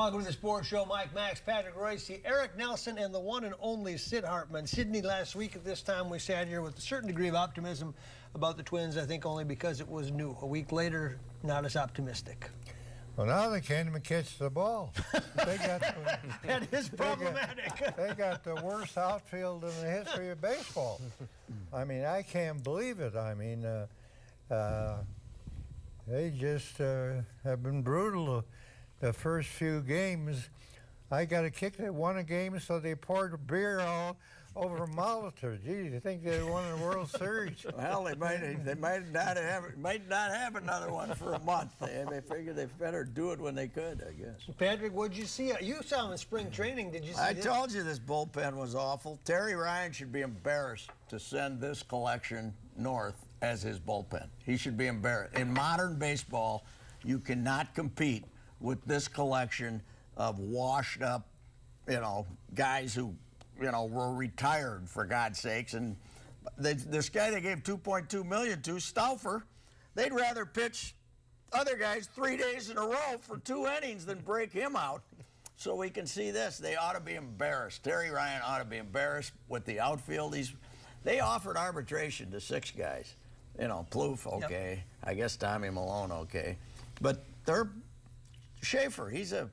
Welcome to the Sports Show. Mike Max, Patrick Royce, Eric Nelson, and the one and only Sid Hartman. Sydney, last week at this time, we sat here with a certain degree of optimism about the Twins, I think only because it was new. A week later, not as optimistic. Well, now they can't even catch the ball. They got that is problematic. They got the worst outfield in the history of baseball. I mean, I can't believe it. I mean, they just have been brutal the first few games. I got a kick. They won a game, so they poured beer all over Molitor. Gee, you think they won the World Series? Well, they might not have another one for a month. They figured they better do it when they could, I guess. Patrick, what'd you see? You saw him in spring training. Did you see I this? told you this bullpen was awful. Terry Ryan should be embarrassed to send this collection north as his bullpen. He should be embarrassed. In modern baseball, you cannot compete with this collection of washed up, guys who, were retired, for God's sakes. And this guy they gave $2.2 million to, Stauffer, they'd rather pitch other guys 3 days in a row for 2 innings than break him out. So we can see this. They ought to be embarrassed. Terry Ryan ought to be embarrassed with the outfield. They offered arbitration to 6 guys. Plouffe, okay. Yep. I guess Tommy Malone, okay. But Schaefer, he's a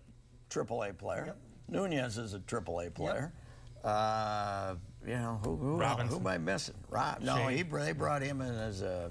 AAA player. Yep. Nunez is a AAA player. Yep. Who am I missing? They brought him in as a,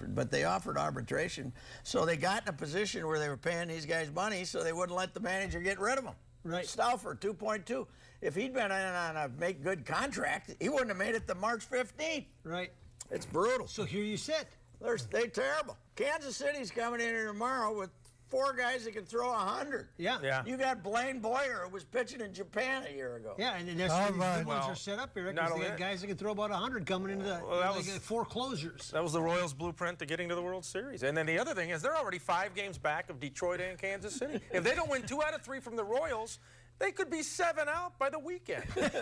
but they offered arbitration, so they got in a position where they were paying these guys money, so they wouldn't let the manager get rid of them. Right. Stauffer, 2.2. If he'd been in on a make good contract, he wouldn't have made it to March 15th. Right. It's brutal. So here you sit. They're terrible. Kansas City's coming in here tomorrow with 4 guys that can throw 100. Yeah. You got Blaine Boyer, who was pitching in Japan a year ago. Yeah, and that's how these good ones are set up here. Because they got guys that can throw about 100 coming into the 4 closers. That was the Royals' blueprint to getting to the World Series. And then the other thing is they're already 5 games back of Detroit and Kansas City. If they don't win 2 out of 3 from the Royals, they could be 7 out by the weekend. and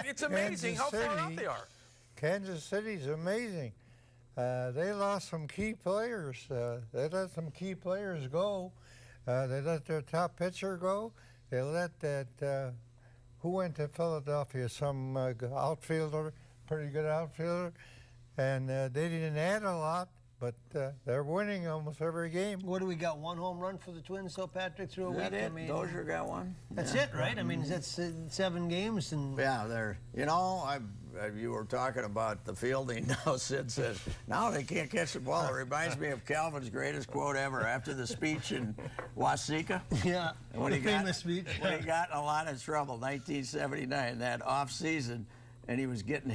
it's amazing how far out they are. Kansas City's amazing. They lost some key players. They let some key players go. They let their top pitcher go. They let that, who went to Philadelphia, some outfielder, pretty good outfielder. And they didn't add a lot, but they're winning almost every game. What do we got? 1 home run for the Twins, so Patrick, through a week? I mean, Dozier got 1. That's it, right? I mean, that's 7 games. And yeah, they're, you were talking about the fielding. Now Sid says, now they can't catch the ball. It reminds me of Calvin's greatest quote ever after the speech in Waseca. Yeah, the famous speech. When he got in a lot of trouble, 1979, that off season, and he was getting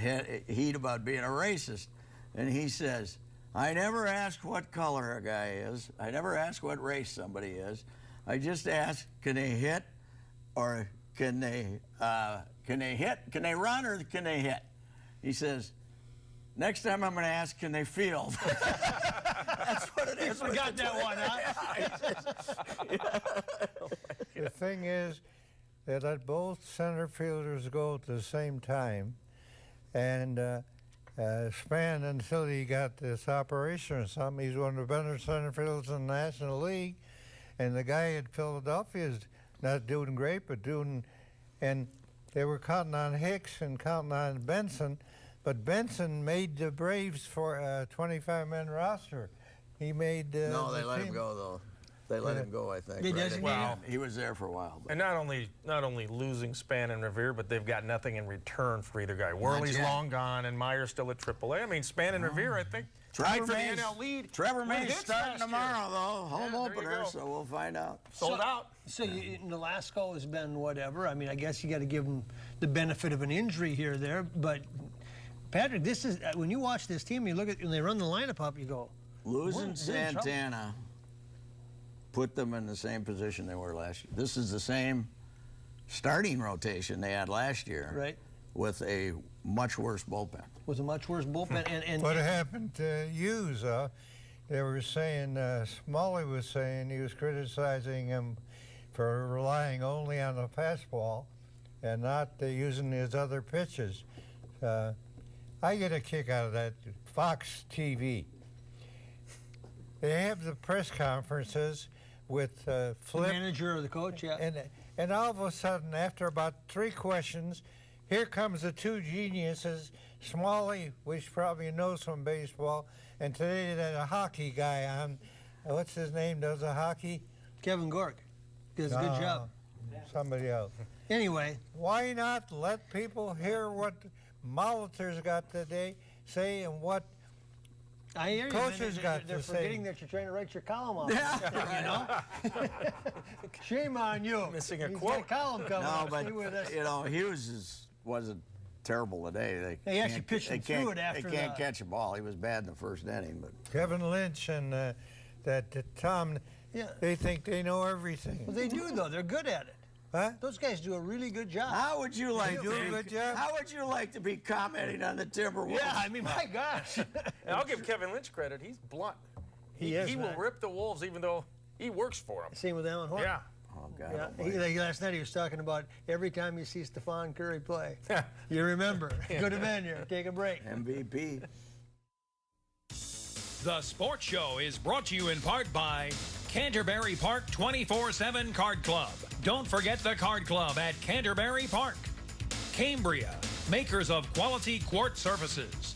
heat about being a racist. And he says, I never ask what color a guy is. I never ask what race somebody is. I just ask, can they hit, or can they hit? Can they run, or can they hit? He says, next time I'm going to ask, can they field? That's what it is. You forgot that one, huh? The thing is, they let both center fielders go at the same time, and Span, until he got this operation or something, he's one of the better center fielders in the National League, and the guy at Philadelphia is not doing great, but and they were counting on Hicks and counting on Benson, but Benson made the Braves for a 25-man roster. He made no, they let him go though. They let him go, I think. They designated him? He was there for a while. And not only losing Span and Revere, but they've got nothing in return for either guy. Worley's long gone, and Meyer's still at AAA. I mean, Span and Revere, I think, tied for the NL lead. Trevor May's starting tomorrow, though. Home opener, so we'll find out. Sold out. So Nolasco has been whatever. I mean, I guess you got to give him the benefit of an injury here or there. But, Patrick, this is when you watch this team, you look at when they run the lineup up, you go, losing Santana put them in the same position they were last year. This is the same starting rotation they had last year, right? With a much worse bullpen. With a much worse bullpen. and what happened to Hughes? They were saying, Smalley was saying he was criticizing him for relying only on the fastball and not using his other pitches. I get a kick out of that. Fox TV. They have the press conferences with The Flip. manager or the coach, yeah. And all of a sudden, after about 3 questions, here comes the 2 geniuses, Smalley, which probably knows from baseball, and today there's a hockey guy on. What's his name? Does a hockey? Kevin Gork does a good job. Somebody else. Anyway, Why not let people hear what Molitor's got today say and what I hear you. Coaches man. got They're to forgetting say. that you're trying to write your column off. You know? Shame on you. Missing a He's quote. got a column coming No, up. but Stay with us. you know, Hughes wasn't terrible today. He actually pitched him through it after They can't the- catch a ball. He was bad in the first inning, but Kevin Lynch and Tom, Yeah. they think they know everything. Well, they do, though. They're good at it. Huh? Those guys do a really good job. how would you like They do a good job. How would you like to be commenting on the Timberwolves? Yeah, I mean, my gosh. And I'll give Kevin Lynch credit. He's blunt. He is, He will man. rip the Wolves even though he works for them. Same with Alan Horn. Yeah. Oh God. Yeah, almighty. last night he was talking about every time you see Stephon Curry play, you remember. Good have been here. Take a break. MVP. The Sports Show is brought to you in part by Canterbury Park 24/7 Card Club. Don't forget the Card Club at Canterbury Park. Cambria, makers of quality quartz surfaces.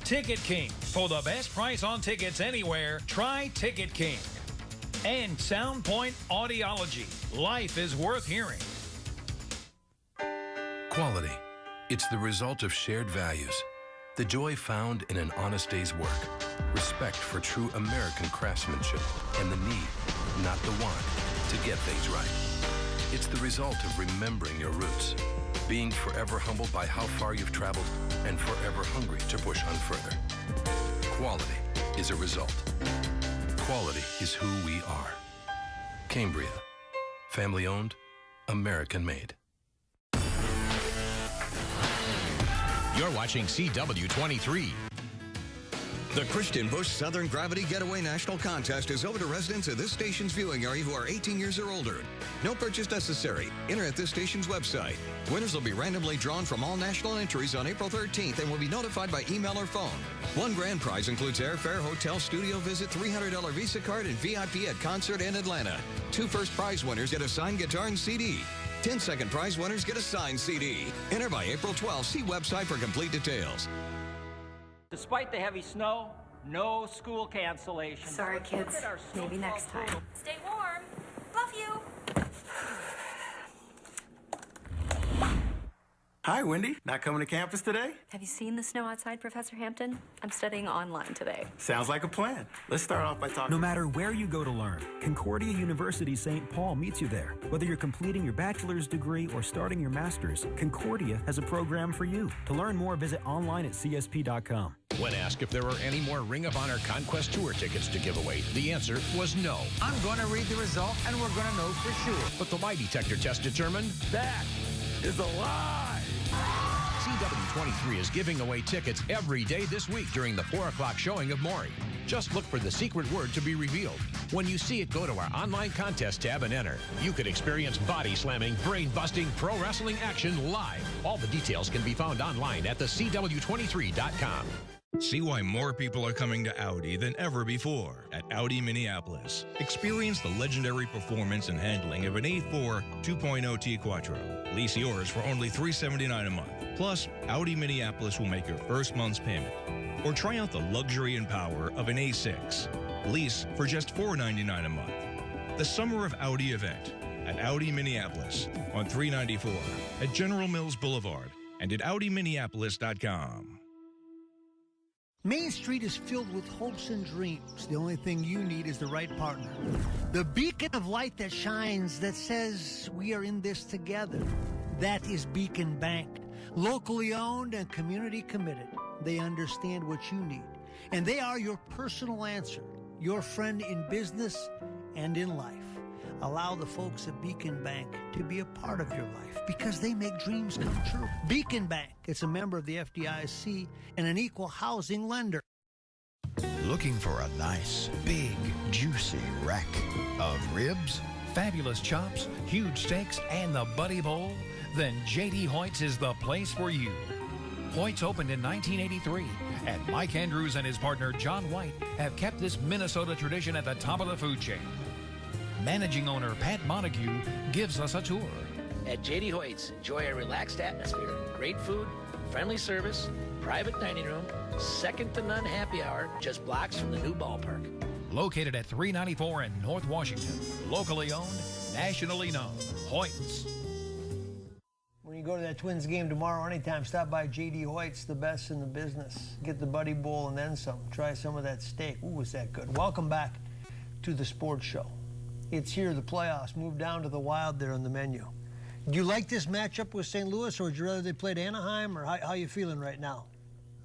Ticket King. For the best price on tickets anywhere, try Ticket King. And Soundpoint Audiology. Life is worth hearing. Quality. It's the result of shared values. The joy found in an honest day's work. Respect for true American craftsmanship and the need, not the want, to get things right. It's the result of remembering your roots, being forever humbled by how far you've traveled and forever hungry to push on further. Quality is a result. Quality is who we are. Cambria. Family owned, American made. You're watching CW-23. The Christian Busch Southern Gravity Getaway National Contest is open to residents of this station's viewing area who are 18 years or older. No purchase necessary. Enter at this station's website. Winners will be randomly drawn from all national entries on April 13th and will be notified by email or phone. One grand prize includes airfare, hotel, studio visit, $300 Visa card, and VIP at concert in Atlanta. 2 first prize winners get a signed guitar and CD. 10 second prize winners get a signed CD. Enter by April 12th. See website for complete details. Despite the heavy snow, no school cancellation. Sorry, kids. Maybe next time. Stay warm. Love you. Hi, Wendy. Not coming to campus today? Have you seen the snow outside, Professor Hampton? I'm studying online today. Sounds like a plan. Let's start off by talking. No matter where you go to learn, Concordia University St. Paul meets you there. Whether you're completing your bachelor's degree or starting your master's, Concordia has a program for you. To learn more, visit online at csp.com. When asked if there were any more Ring of Honor Conquest Tour tickets to give away, the answer was no. I'm going to read the result, and we're going to know for sure. But the lie detector test determined That is a lie. CW-23 is giving away tickets every day this week during the 4 o'clock showing of Maury. Just look for the secret word to be revealed. When you see it, go to our online contest tab and enter. You could experience body-slamming, brain-busting pro wrestling action live. All the details can be found online at thecw23.com. See why more people are coming to Audi than ever before at Audi Minneapolis. Experience the legendary performance and handling of an A4 2.0 T Quattro. Lease yours for only $379 a month. Plus, Audi Minneapolis will make your first month's payment. Or try out the luxury and power of an A6. Lease for just $499 a month. The Summer of Audi event at Audi Minneapolis on 394 at General Mills Boulevard and at AudiMinneapolis.com. Main Street is filled with hopes and dreams. The only thing you need is the right partner. The beacon of light that shines, that says we are in this together. That is Beacon Bank. Locally owned and community committed. They understand what you need. And they are your personal answer. Your friend in business and in life. Allow the folks at Beacon Bank to be a part of your life because they make dreams come true. Beacon Bank, it's a member of the FDIC and an equal housing lender. Looking for a nice, big, juicy rack of ribs? Fabulous chops, huge steaks, and the Buddy Bowl? Then J.D. Hoyt's is the place for you. Hoyt's opened in 1983, and Mike Andrews and his partner John White have kept this Minnesota tradition at the top of the food chain. managing owner Pat Montague gives us a tour. At J.D. Hoyt's, enjoy a relaxed atmosphere, great food, friendly service, private dining room, second-to-none happy hour, just blocks from the new ballpark. Located at 394 in North Washington. Locally owned, nationally known. Hoyt's. When you go to that Twins game tomorrow, anytime, stop by J.D. Hoyt's, the best in the business. Get the Buddy Bowl and then some. Try some of that steak. Ooh, is that good. Welcome back to the sports show. It's here, the playoffs. Move down to the Wild there on the menu. Do you like this matchup with St. Louis, or would you rather they played Anaheim, or how you feeling right now?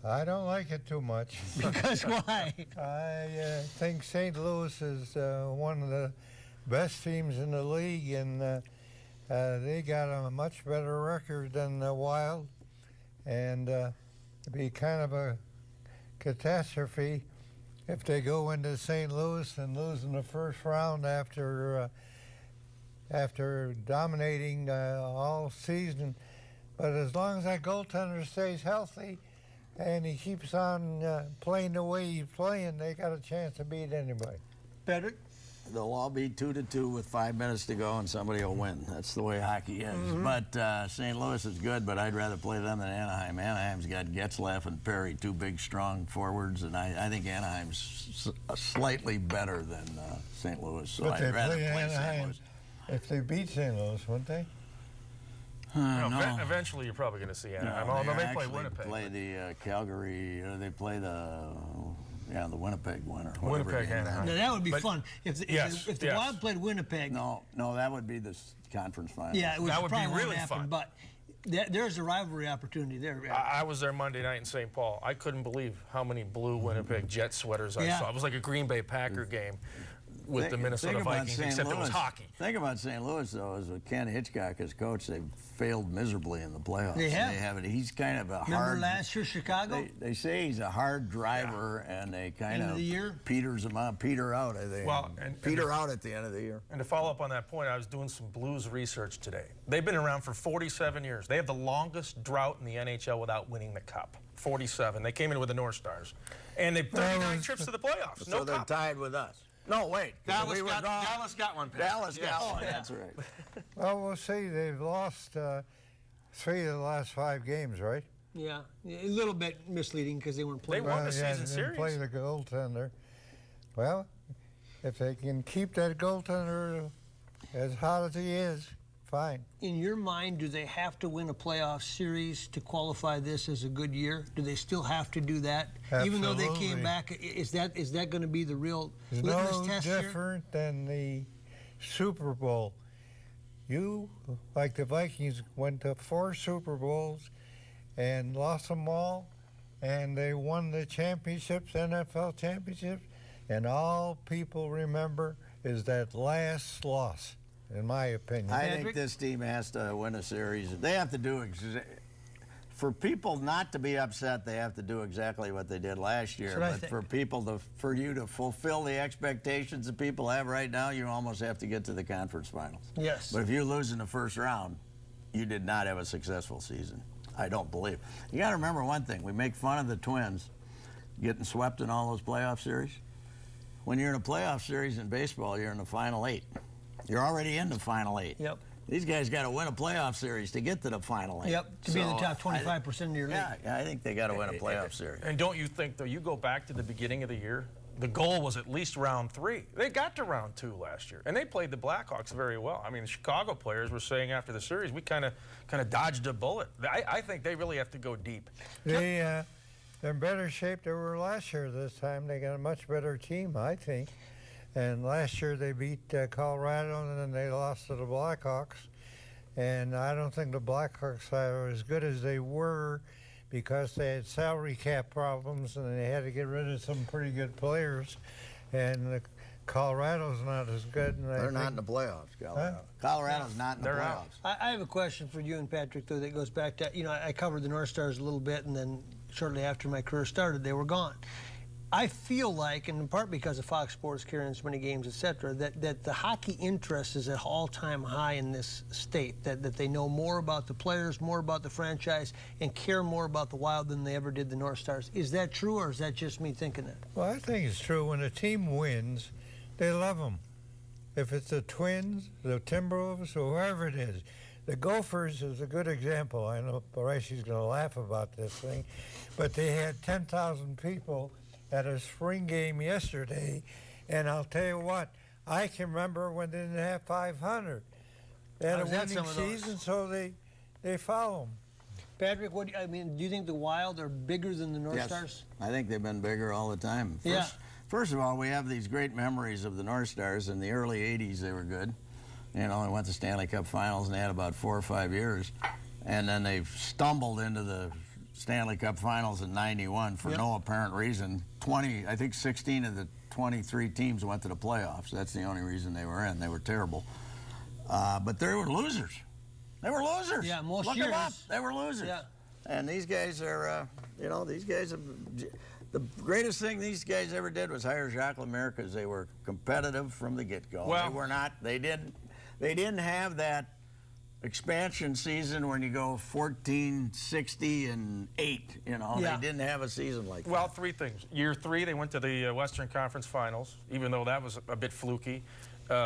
I don't like it too much. Because why? I think St. Louis is one of the best teams in the league, and they got a much better record than the Wild, and it'd be kind of a catastrophe if they go into St. Louis and lose in the first round after dominating all season. But as long as that goaltender stays healthy and he keeps on playing the way he's playing, they got a chance to beat anybody. Patrick? They'll all be 2-2 with 5 minutes to go, and somebody will win. That's the way hockey is. But St. Louis is good, but I'd rather play them than Anaheim. Anaheim's got Getzlaff and Perry, 2 big, strong forwards, and I think Anaheim's slightly better than St. Louis. So But I'd rather play play Anaheim St. Louis. if they beat St. Louis, wouldn't they? No. Eventually, you're probably going to see Anaheim. No, Although they play actually Winnipeg. Play the Calgary. They play the Winnipeg winner. Winnipeg, Anaheim. Now, that would be fun. If the Wild played Winnipeg. No, that would be the conference final. Yeah, it that would be probably really happen, fun. But there's a rivalry opportunity there. I was there Monday night in St. Paul. I couldn't believe how many blue Winnipeg Jet sweaters I saw. It was like a Green Bay Packer game with the Minnesota Vikings, except it was hockey. Thing about St. Louis, though, is with Ken Hitchcock as coach, they've failed miserably in the playoffs. They have. He's kind of a hard. Remember last year, Chicago? They say he's a hard driver, and they kind of peter out. I think. Well, peter out at the end of the year. And to follow up on that point, I was doing some Blues research today. They've been around for 47 years. They have the longest drought in the NHL without winning the Cup. 47. They came in with the North Stars, and they've 39 trips to the playoffs. So they're tied with us. No, wait. Dallas got one. Dallas got one. That's right. Well, we'll see. They've lost 3 of the last 5 games, right? Yeah, a little bit misleading because they weren't playing. They won the season they series. Play the goaltender. Well, if they can keep that goaltender as hot as he is, fine. In your mind, do they have to win a playoff series to qualify this as a good year? Do they still have to do that? Absolutely. Even though they came back, is that going to be the real litmus test here? No different than the Super Bowl. You, like the Vikings, went to 4 Super Bowls and lost them all, and they won the championships, NFL championships, and all people remember is that last loss, in my opinion. I think this team has to win a series. They have to do for people not to be upset, they have to do exactly what they did last year. But for you to fulfill the expectations that people have right now, you almost have to get to the conference finals. Yes. But if you lose in the first round, you did not have a successful season. I don't believe. You got to remember one thing. We make fun of the Twins getting swept in all those playoff series. When you're in a playoff series in baseball, you're in the final 8. You're already in the final 8. Yep. These guys got to win a playoff series to get to the final 8. Yep, to be in the top 25% of your league. Yeah, I think they got to win a playoff series. And don't you think, though, you go back to the beginning of the year, the goal was at least round 3. They got to round 2 last year, and they played the Blackhawks very well. I mean, the Chicago players were saying after the series, we kind of dodged a bullet. I think they really have to go deep. They're in better shape than they were last year this time. They got a much better team, I think. And last year they beat Colorado, and then they lost to the Blackhawks. And I don't think the Blackhawks are as good as they were because they had salary cap problems and they had to get rid of some pretty good players. And Colorado's not as good. And They're not in the playoffs, Colorado. Colorado's not in the playoffs. I have a question for you and Patrick, though, that goes back to, I covered the North Stars a little bit, and then shortly after my career started, they were gone. I feel like, and in part because of Fox Sports carrying so many games, et cetera, that the hockey interest is at all-time high in this state, that they know more about the players, more about the franchise, and care more about the Wild than they ever did the North Stars. Is that true, or is that just me thinking that? Well, I think it's true. When a team wins, they love them. if it's the Twins, the Timberwolves, or whoever it is. The Gophers is a good example. I know Barashi's going to laugh about this thing, but they had 10,000 people at a spring game yesterday, and I'll tell you what, I can remember when they didn't have 500. They had a winning season, so they follow them. Patrick, do you think the Wild are bigger than the North Stars? I think they've been bigger all the time. First of all, we have these great memories of the North Stars. In the early 80s, they were good. You know, they went to Stanley Cup Finals, and they had about 4 or 5 years. And then they stumbled into the Stanley Cup Finals in '91 for no apparent reason. 16 of the 23 teams went to the playoffs. That's the only reason they were in. They were terrible. But they were losers. They were losers. Yeah, most Look years. them up. They were losers. Yeah. And these guys are, these guys have, the greatest thing these guys ever did was hire Jacques Lemaire because they were competitive from the get-go. Well, they were not, they didn't have that expansion season when you go 14, 60, and 8, you know. They didn't have a season like that. Well, 3 things. Year 3, they went to the Western Conference Finals, even though that was a bit fluky.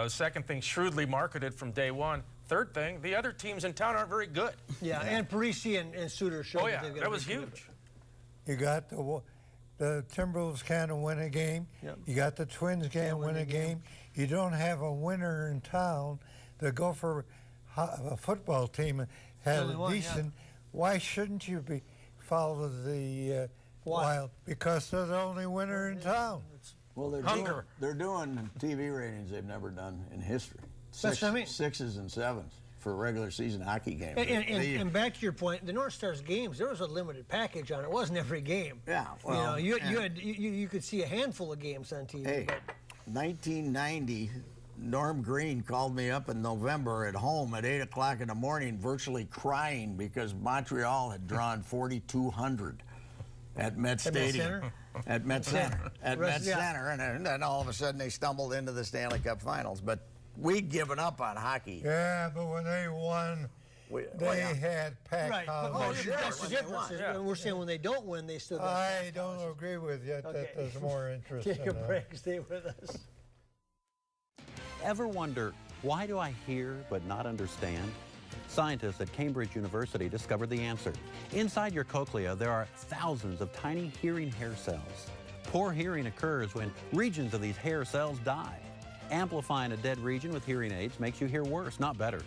Second thing, shrewdly marketed from day one. Third thing, the other teams in town aren't very good. Yeah, and Parisi and Suter showed. Oh, yeah, that was huge. You got the Timberwolves can't win a game. Yep. You got the Twins can't win a game. You don't have a winner in town. The Gopher football team has a decent. Why shouldn't you follow the Wild? Because they're the only winner in town. Well, they're doing TV ratings they've never done in history. That's what I mean. 6s and 7s for regular season hockey games. And back to your point, the North Stars games, there was a limited package on it. It wasn't every game. Yeah, well, you could see a handful of games on TV. Hey, 1990, Norm Green called me up in November at home at 8 o'clock in the morning, virtually crying because Montreal had drawn 4,200 at Met Stadium. At Met Center. At Met Center. And then all of a sudden they stumbled into the Stanley Cup Finals. But we'd given up on hockey. Yeah, but when they won, they had packed houses. That's the difference. We're saying when they don't win, they still got I don't agree with you. That there's more interest Take in a that. break. Stay with us. Ever wonder, why do I hear but not understand? Scientists at Cambridge University discovered the answer. Inside your cochlea, there are thousands of tiny hearing hair cells. Poor hearing occurs when regions of these hair cells die. Amplifying a dead region with hearing aids makes you hear worse, not better.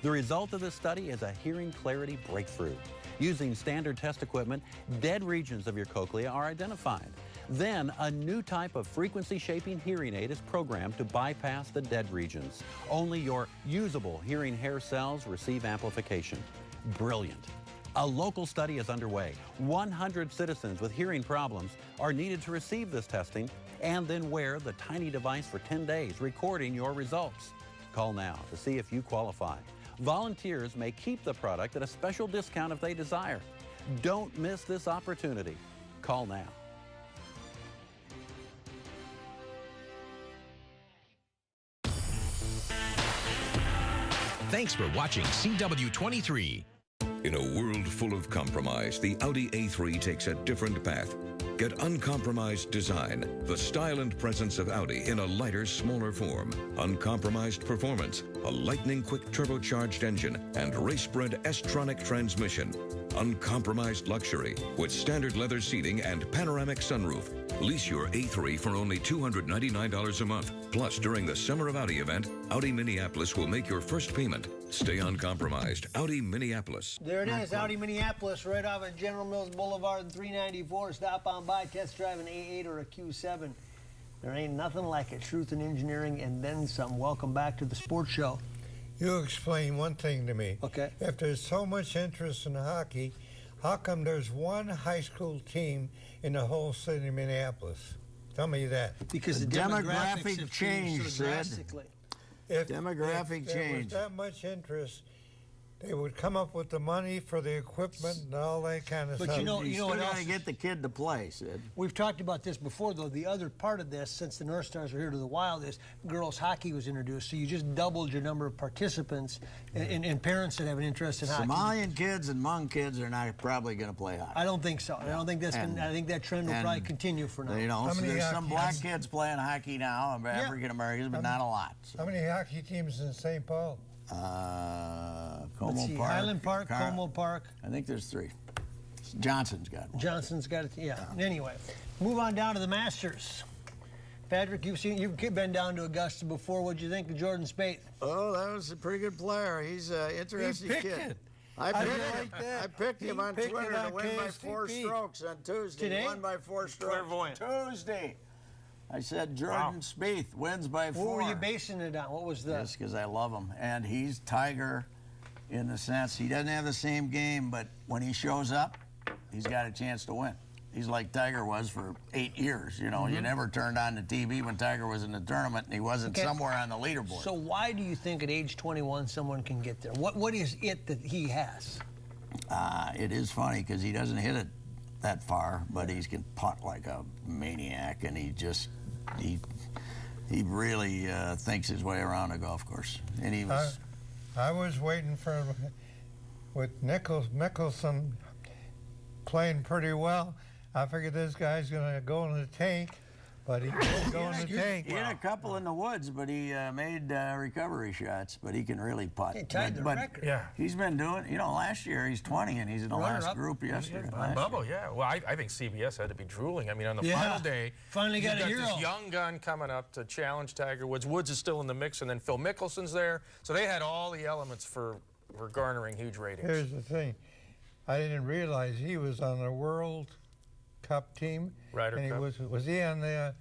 The result of this study is a hearing clarity breakthrough. Using standard test equipment, dead regions of your cochlea are identified. Then, a new type of frequency-shaping hearing aid is programmed to bypass the dead regions. Only your usable hearing hair cells receive amplification. Brilliant. A local study is underway. 100 citizens with hearing problems are needed to receive this testing and then wear the tiny device for 10 days, recording your results. Call now to see if you qualify. Volunteers may keep the product at a special discount if they desire. Don't miss this opportunity. Call now. Thanks for watching CW-23. In a world full of compromise, the Audi A3 takes a different path. Get uncompromised design, the style and presence of Audi in a lighter, smaller form. Uncompromised performance, a lightning-quick turbocharged engine, and race-bred S-tronic transmission. Uncompromised luxury with standard leather seating and panoramic sunroof. Lease your A3 for only $299 a month. Plus, during the Summer of Audi event, Audi Minneapolis will make your first payment. Stay uncompromised. Audi Minneapolis. There it is, Audi Minneapolis, right off of General Mills Boulevard and 394. Stop on by, test drive an A8 or a Q7. There ain't nothing like it. Truth in engineering and then some. Welcome back to the Sports Show. You explain one thing to me. Okay. If there's so much interest in hockey, how come there's one high school team in the whole city of Minneapolis? Tell me that. Because the demographics have changed so drastically. If Demographic there was change. that much interest they would come up with the money for the equipment and all that kind of But stuff. you know what else? to get the kid to play, Sid. We've talked about this before, though. The other part of this, since the North Stars were here to the Wild, is girls hockey was introduced. So you just doubled your number of participants and parents that have an interest in hockey. Somalian kids and Hmong kids are not probably going to play hockey. I don't think so. I don't think that's. I think that trend will probably continue for now. You know, so there's some black kids playing hockey now, African Americans, but not a lot. So. How many hockey teams in St. Paul? Como Park. Highland Park, Como Park. I think there's 3. Johnson's got one. Johnson's got it. Yeah. Anyway, move on down to the Masters. Patrick, you've been down to Augusta before. What'd you think of Jordan Spieth? Oh, that was a pretty good player. He's an interesting kid. I picked him on Twitter to win by 4 strokes on Tuesday. Today? He won by 4 strokes. Clairvoyant. Tuesday. I said Jordan Spieth wins by 4. What were you basing it on? What was the? Just because I love him. And he's Tiger in the sense he doesn't have the same game, but when he shows up, he's got a chance to win. He's like Tiger was for 8 years. You know, you never turned on the TV when Tiger was in the tournament and he wasn't somewhere on the leaderboard. So why do you think at age 21 someone can get there? What is it that he has? It is funny because he doesn't hit it that far, but he can putt like a maniac, and he really thinks his way around a golf course. And he was. I was waiting for with Mickelson playing pretty well. I figured this guy's going to go in the tank, but he didn't go in the tank. He had a couple in the woods, but he made recovery shots, but he can really putt. He tied the record. Yeah. He's been doing, last year he's 20 and he's in the last group yesterday. Bubble, yeah. Well, I think CBS had to be drooling. I mean, on the final day, finally got a hero. This young gun coming up to challenge Tiger Woods. Woods is still in the mix, and then Phil Mickelson's there. So they had all the elements for garnering huge ratings. Here's the thing. I didn't realize he was on the World Cup team. Ryder Cup. Was he on the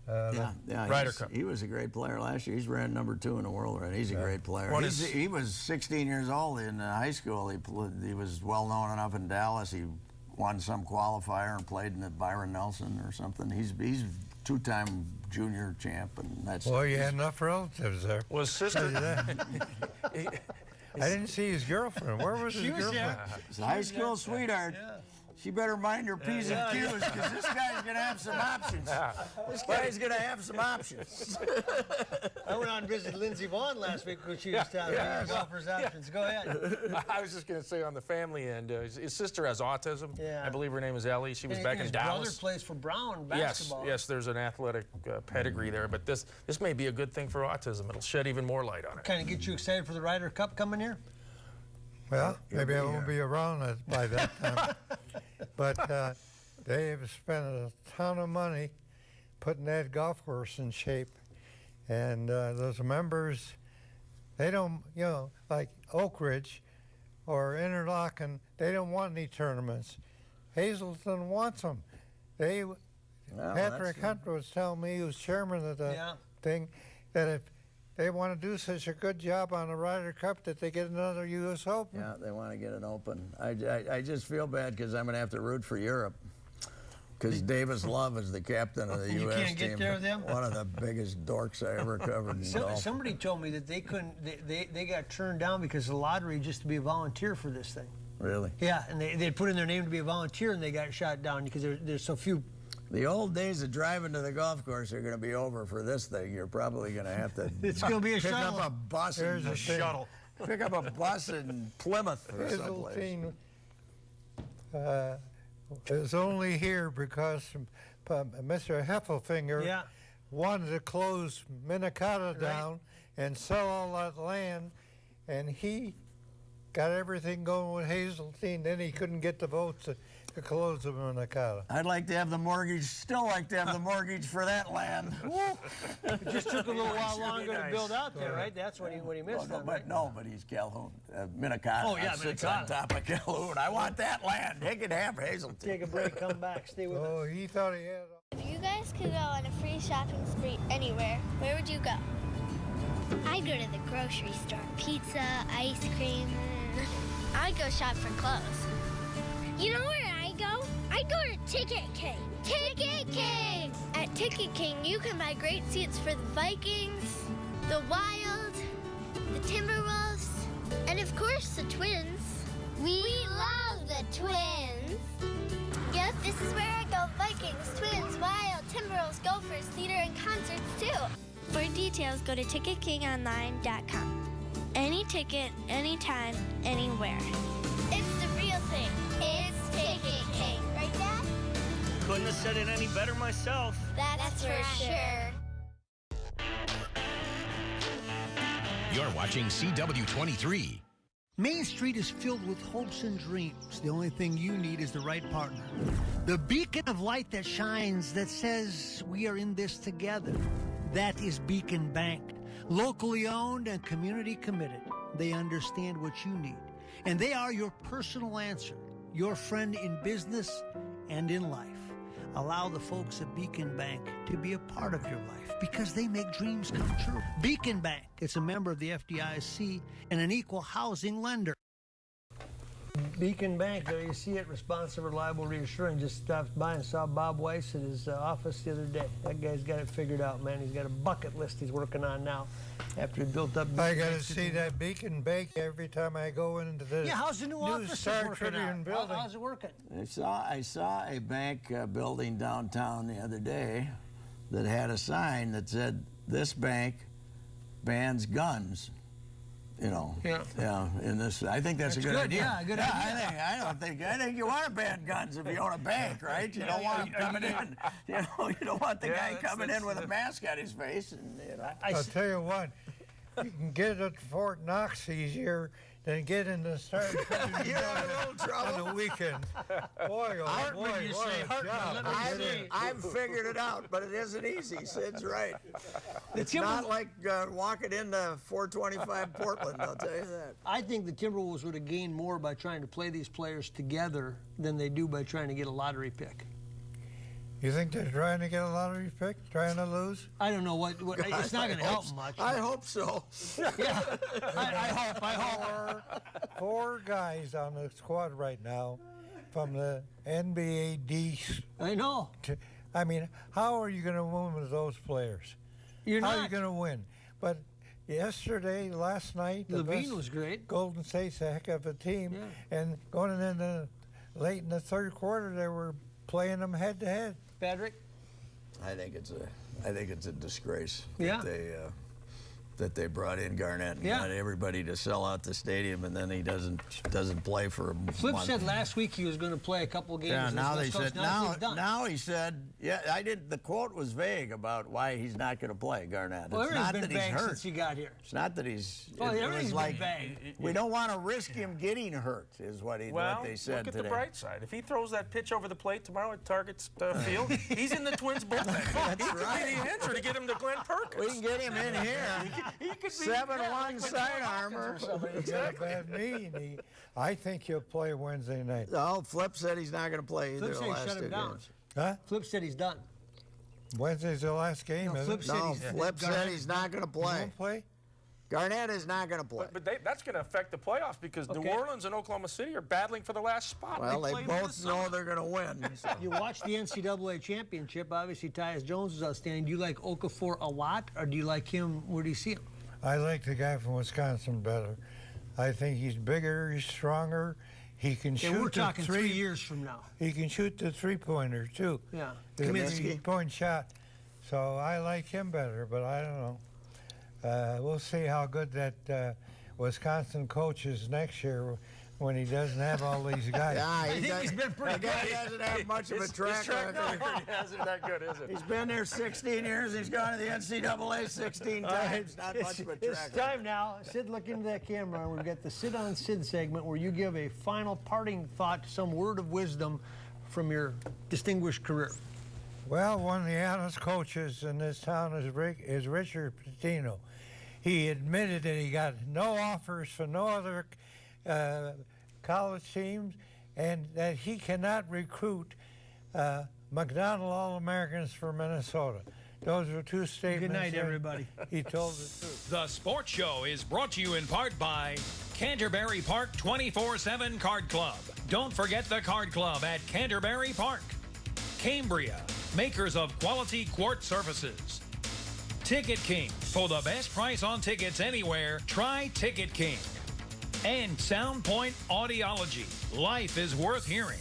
Ryder Cup. He was a great player last year. He's ranked number 2 in the world, right? He's a great player. He was 16 years old in high school. He was well known enough in Dallas. He won some qualifier and played in the Byron Nelson or something. He's 2-time junior champ, and that's. Well, you had enough relatives there. Was sister. I didn't see his girlfriend. Where was his girlfriend? His high school sweetheart. Yeah. She better mind her P's and Q's because this guy's going to have some options. This guy's going to have some options. I went on and visited Lindsey Vaughn last week when she was telling me golfers' options. Go ahead. I was just going to say on the family end, his sister has autism. Yeah. I believe her name is Ellie. She was back in his Dallas. brother plays for Brown basketball. Yes, there's an athletic pedigree there, but this may be a good thing for autism. It'll shed even more light on it. Kind of get you excited for the Ryder Cup coming here? Well, maybe I won't be around by that time. But they have spent a ton of money putting that golf course in shape. And those members, they don't, like Oak Ridge or Interlochen, they don't want any tournaments. Hazelton wants them. Patrick Hunt was telling me, he was chairman of the thing, that if they want to do such a good job on the Ryder Cup that they get another U.S. Open. Yeah, they want to get it open. I just feel bad because I'm going to have to root for Europe. Because Davis Love is the captain of the U.S. team. You can't get there with them? One of the biggest dorks I ever covered in golf. Somebody told me that they couldn't. They got turned down because of the lottery just to be a volunteer for this thing. Really? Yeah, and they put in their name to be a volunteer, and they got shot down because there's so few. The old days of driving to the golf course are going to be over for this thing. You're probably going to have to. It's going to be a pick shuttle. up a bus. There's a shuttle. Pick up a bus in Plymouth or someplace. Is only here because Mr. Heffelfinger wanted to close Minnetonka down and sell all that land, and he got everything going with Hazeltine. Then he couldn't get the votes to close the Minnetonka. I'd like to have the mortgage, still like to have the mortgage for that land. It just took a little while longer to build out there, right? That's what he missed. But he's Calhoun. Minnetonka. Oh, yeah, sits on top of Calhoun. I want that land. He can have Hazeltine. Take a break, come back, stay with us. Oh, he thought he had. If you guys could go on a free shopping spree anywhere, where would you go? I'd go to the grocery store. Pizza, ice cream. I'd go shop for clothes. You know where I go? I go to Ticket King. Ticket King! At Ticket King, you can buy great seats for the Vikings, the Wild, the Timberwolves, and of course course, the Twins. We love the Twins. Yep, this is where I go. Vikings, Twins, Wild, Timberwolves, Gophers, theater, and concerts, too. For details, go to TicketKingOnline.com. Any ticket, anytime, anywhere. It's the real thing. It's Ticket King. Right, Dad? Couldn't have said it any better myself. That's for sure. You're watching CW-23. Main Street is filled with hopes and dreams. The only thing you need is the right partner. The beacon of light that shines, that says we are in this together. That is Beacon Bank. Locally owned and community committed. They understand what you need. And they are your personal answer. Your friend in business and in life. Allow the folks at Beacon Bank to be a part of your life because they make dreams come true. Beacon Bank, it's a member of the FDIC and an equal housing lender. Beacon Bank, there you see it, responsive, reliable, reassuring. Just stopped by and saw Bob Weiss at his office the other day. That guy's got it figured out, man. He's got a bucket list he's working on now after he built up. I got to see that Beacon Bank every time I go into the how's the new office Star working Tribune out? building. How's it working? I saw a bank building downtown the other day that had a sign that said, "This bank bans guns." You know, in this, I think that's a good idea. Yeah, good idea. I think you want to ban guns if you own a bank, right? You don't want them coming in. You don't want the guy coming in with a mask on his face. And I'll tell you what, you can get at Fort Knox easier than get in the Star Tribune You're in a little trouble on the weekend. Boy, oh boy, what a job. I've figured it out, but it isn't easy. Sid's right. It's not like walking into 425 Portland, I'll tell you that. I think the Timberwolves would have gained more by trying to play these players together than they do by trying to get a lottery pick. You think they're trying to get a lottery pick, trying to lose? I don't know what it's not going to help much. I hope so. Yeah, I hope. Four guys on the squad right now from the NBA D. I know. I mean, how are you going to win with those players? How are you going to win? But last night, Levine was great. Golden State's a heck of a team. Yeah. And going in late in the third quarter, they were playing them head to head. Patrick? I think it's a disgrace that they brought in Garnett and got everybody to sell out the stadium, and then he doesn't play for a month. Flip said last week he was going to play a couple games. Yeah, now they said now he said the quote was vague about why he's not going to play, Garnett. Well, it's not been that he's vague hurt since he got here. It's not that he's. Well, it was like vague. We don't want to risk him getting hurt, is what they said look at today. the bright side. If he throws that pitch over the plate tomorrow at Target's field, he's in the Twins bullpen. He could be the answer to get him to Glenn Perkins. We can get him in here. He could be 7-1 side armor. He's got a bad knee, and I think he'll play Wednesday night. No, Flip said he's not going to play either Flip the said last shut him two down. games. Huh? Flip said he's done. Wednesday's the last game, Flip isn't it? Flip said he's not going to play. He won't play? Garnett is not going to play. But that's going to affect the playoffs because New Orleans and Oklahoma City are battling for the last spot. Well, they both know they're going to win. So. You watch the NCAA championship. Obviously, Tyus Jones is outstanding. Do you like Okafor a lot, or do you like him? Where do you see him? I like the guy from Wisconsin better. I think he's bigger, he's stronger. He can shoot. We're talking 3 years from now. He can shoot the three-pointer too. Yeah, the three-point shot. So I like him better, but I don't know. We'll see how good that Wisconsin coach is next year when he doesn't have all these guys. Yeah, I think he's been pretty good. He hasn't had much of a track record. He hasn't that good, is it? He's been there 16 years. He's gone to the NCAA 16 times. Not much of a track record. It's time now. Sid, look into that camera, and we've got the Sit on Sid segment where you give a final parting thought, some word of wisdom from your distinguished career. Well, one of the honest coaches in this town is Richard Pitino. He admitted that he got no offers for no other college teams and that he cannot recruit McDonald All-Americans for Minnesota. Those are two statements. Good night, everybody. He told the truth. The Sports Show is brought to you in part by Canterbury Park 24/7 Card Club. Don't forget the Card Club at Canterbury Park. Cambria, makers of quality quartz surfaces. Ticket King. For the best price on tickets anywhere, try Ticket King. And Soundpoint Audiology. Life is worth hearing.